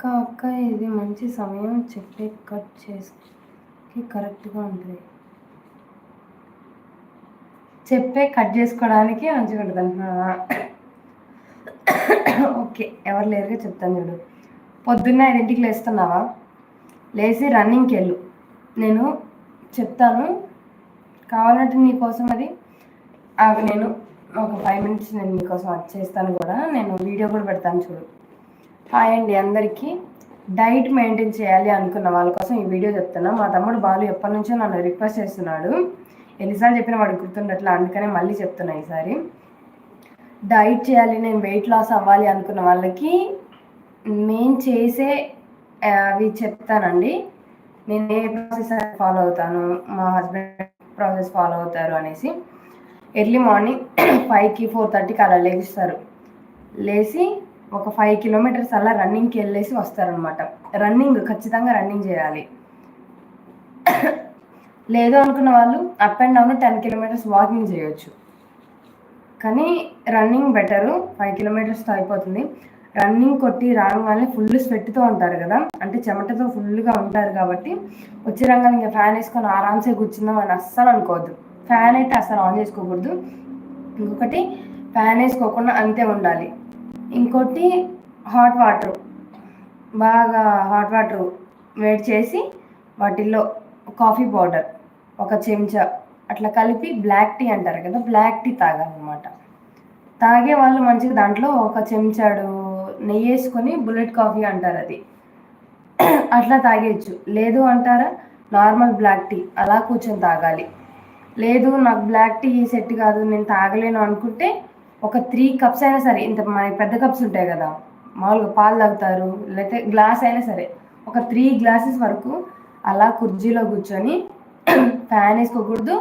అక్క ఇది మంచి సమయం చెప్పే కట్ చేసి కరెక్ట్గా ఉంటుంది. చెప్పే కట్ చేసుకోవడానికి మంచిగా ఉంటుంది అంటున్నా. ఓకే, ఎవరు లేరుగా చెప్తాను చూడు. పొద్దున్నే 5ంటికి లేస్తున్నావా? లేచి రన్నింగ్కి వెళ్ళు. నేను చెప్తాను, కావాలంటే నీకోసం అది నేను ఒక 5 మినిట్స్ నేను నీకోసం అది చేస్తాను కూడా. నేను వీడియో కూడా పెడతాను చూడు. హాయ్ అండి అందరికీ. డైట్ మెయింటైన్ చేయాలి అనుకున్న వాళ్ళ కోసం ఈ వీడియో చెప్తున్నా. మా తమ్ముడు బాలు ఎప్పటి నుంచో నన్ను రిక్వెస్ట్ చేస్తున్నాడు. ఎన్నిసార్లు చెప్పినా వాడు గుర్తుండట్లా, అందుకనే మళ్ళీ చెప్తున్నా ఈసారి. డైట్ చేయాలి, నేను వెయిట్ లాస్ అవ్వాలి అనుకున్న వాళ్ళకి నేను చేసే అవి చెప్తానండి. నేను ఏ ప్రాసెస్ ఫాలో అవుతాను, మా హస్బెండ్ ప్రాసెస్ ఫాలో అవుతారు అనేసి. ఎర్లీ మార్నింగ్ 5కి 4:30కి అలా లేస్తారు. లేచి ఒక 5 కిలోమీటర్స్ అలా రన్నింగ్కి వెళ్ళేసి వస్తారనమాట. రన్నింగ్ ఖచ్చితంగా రన్నింగ్ చేయాలి. లేదు అనుకున్న వాళ్ళు up and down 10 kilometres walking చేయొచ్చు. కానీ రన్నింగ్ బెటరు. 5 కిలోమీటర్స్తో అయిపోతుంది. రన్నింగ్ కొట్టి రాగానే ఫుల్ స్వెట్తో ఉంటారు కదా, అంటే చెమటతో ఫుల్గా ఉంటారు కాబట్టి వచ్చే రంగాన్ని ఇంకా ఫ్యాన్ వేసుకొని ఆరామ్సే కూర్చుందాం అని అస్సలు అనుకోవద్దు. ఫ్యాన్ అయితే అస్సలు ఆన్ చేసుకోకూడదు. ఇంకొకటి, ఫ్యాన్ వేసుకోకుండా అంతే ఉండాలి. ఇంకోటి, హాట్ వాటర్, బాగా హాట్ వాటర్ వేడి చేసి వాటిల్లో కాఫీ పౌడర్ ఒక చెంచా అట్లా కలిపి బ్లాక్ టీ అంటారు కదా, బ్లాక్ టీ తాగాలన్నమాట. తాగే వాళ్ళు మంచిగా దాంట్లో ఒక చెంచాడు నెయ్యి వేసుకొని బుల్లెట్ కాఫీ అంటారు అది, అట్లా తాగేయచ్చు. లేదు అంటారా, నార్మల్ బ్లాక్ టీ అలా కూర్చొని తాగాలి. లేదు నాకు బ్లాక్ టీ సెట్ కాదు, నేను తాగలేను అనుకుంటే ఒక 3 కప్స్ అయినా సరే, ఇంత మన పెద్ద కప్స్ ఉంటాయి కదా, మామూలుగా పాలు తాగుతారు, లేకపోతే గ్లాస్ అయినా సరే, ఒక 3 గ్లాసెస్ వరకు అలా కుర్చీలో కూర్చొని ఫ్యాన్ వేసుకోకూడదు,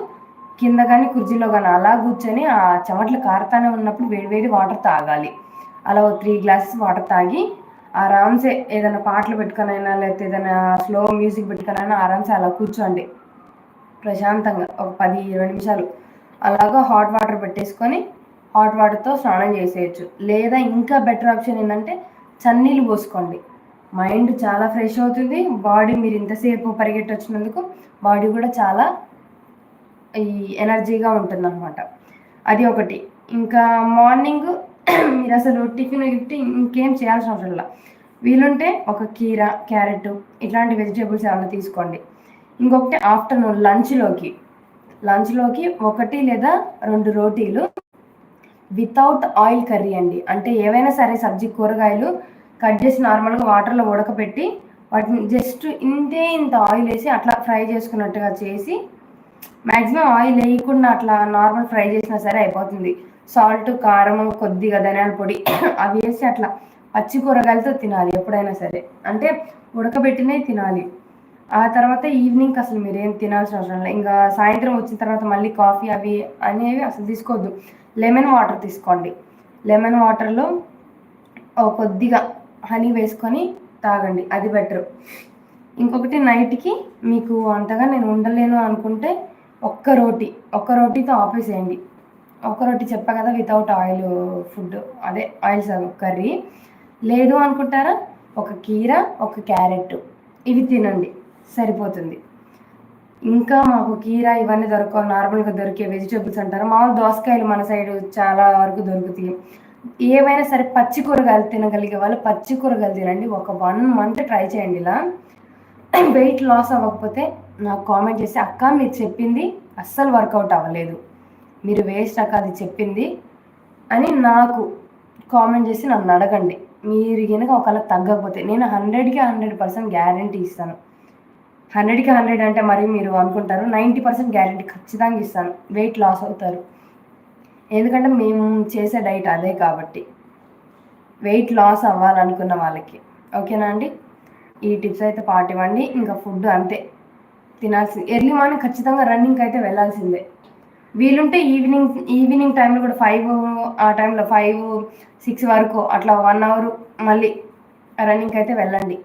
కింద కానీ కుర్చీలో కానీ అలా కూర్చొని ఆ చెమటలు కారుతానే ఉన్నప్పుడు వేడివేడి వాటర్ తాగాలి. అలా 3 గ్లాసెస్ వాటర్ తాగి ఆరామ్సే ఏదైనా పాటలు పెట్టుకొనైనా లేకపోతే ఏదైనా స్లో మ్యూజిక్ పెట్టుకొనైనా ఆరామ్సే అలా కూర్చోండి ప్రశాంతంగా ఒక 10-20 నిమిషాలు. అలాగా హాట్ వాటర్ పెట్టేసుకొని హాట్ వాటర్తో స్నానం చేసేయచ్చు. లేదా ఇంకా బెటర్ ఆప్షన్ ఏంటంటే చన్నీళ్ళు పోసుకోండి. మైండ్ చాలా ఫ్రెష్ అవుతుంది. బాడీ, మీరు ఇంతసేపు పరిగెట్టి వచ్చినందుకు బాడీ కూడా చాలా ఈ ఎనర్జీగా ఉంటుంది అనమాట. అది ఒకటి. ఇంకా మార్నింగ్ మీరు అసలు టిఫిన్ ఇంకేం చేయాల్సిన అవసరం లేదు. వీలుంటే ఒక కీర, క్యారెట్ ఇట్లాంటి వెజిటేబుల్స్ ఏమైనా తీసుకోండి. ఇంకొకటి, ఆఫ్టర్నూన్ లంచ్లోకి 1 లేదా 2 రోటీలు వితౌట్ ఆయిల్ కర్రీ అండి. అంటే ఏవైనా సరే సబ్జీ కూరగాయలు కట్ చేసి నార్మల్గా వాటర్లో ఉడకపెట్టి వాటిని జస్ట్ ఇంత ఆయిల్ వేసి అట్లా ఫ్రై చేసుకున్నట్టుగా చేసి, మ్యాక్సిమం ఆయిల్ వేయకుండా అట్లా నార్మల్ ఫ్రై చేసినా సరే అయిపోతుంది. సాల్ట్, కారం, కొద్దిగా ధనియాల పొడి అవి వేసి అట్లా పచ్చి కూరగాయలతో తినాలి ఎప్పుడైనా సరే, అంటే ఉడకబెట్టినే తినాలి. ఆ తర్వాత ఈవినింగ్కి అసలు మీరేం తినాల్సిన అవసరం లేదు. ఇంకా సాయంత్రం వచ్చిన తర్వాత మళ్ళీ కాఫీ అవి అనేవి అసలు తీసుకోవద్దు. లెమన్ వాటర్ తీసుకోండి. లెమన్ వాటర్లో కొద్దిగా హనీ వేసుకొని తాగండి, అది బెటర్. ఇంకొకటి, నైట్కి మీకు అంతగా నేను ఉండలేను అనుకుంటే ఒక్క రోటీతో ఆపేసేయండి. ఒక రోటీ చెప్పా కదా, వితౌట్ ఆయిల్ ఫుడ్, అదే ఆయిల్స్ కర్రీ. లేదు అనుకుంటారా, ఒక కీర, ఒక క్యారెట్ ఇవి తినండి, సరిపోతుంది. ఇంకా మాకు కీర ఇవన్నీ దొరకవు, నార్మల్గా దొరికే వెజిటేబుల్స్ అంటారు. మామూలు దోసకాయలు మన సైడ్ చాలా వరకు దొరుకుతాయి. ఏవైనా సరే పచ్చి కూరగాయలు తినగలిగే వాళ్ళు పచ్చి కూరగాయలు తినండి. ఒక 1 మంత్ ట్రై చేయండి. ఇలా వెయిట్ లాస్ అవ్వకపోతే నాకు కామెంట్ చేసి, అక్క మీరు చెప్పింది అస్సలు వర్కౌట్ అవ్వలేదు, మీరు వేస్ట్ అక్క అది చెప్పింది అని నాకు కామెంట్ చేసి నన్ను అడగండి. మీరు కనుక ఒకవేళ తగ్గకపోతే నేను 100కి 100% గ్యారంటీ ఇస్తాను. 100కి 100 అంటే మరి మీరు అనుకుంటారు, 90% గ్యారంటీ ఖచ్చితంగా ఇస్తాను, వెయిట్ లాస్ అవుతారు. ఎందుకంటే మేము చేసే డైట్ అదే కాబట్టి. వెయిట్ లాస్ అవ్వాలనుకున్న వాళ్ళకి ఓకేనా అండి? ఈ టిప్స్ అయితే పాటివ్వండి. ఇంకా ఫుడ్ అంతే తినాల్సింది. ఎర్లీ మార్నింగ్ ఖచ్చితంగా రన్నింగ్కి అయితే వెళ్ళాల్సిందే. వీలుంటే ఈవినింగ్ టైంలో కూడా 5 ఆ టైంలో 5-6 వరకు అట్లా 1 అవర్ మళ్ళీ రన్నింగ్కి అయితే వెళ్ళండి.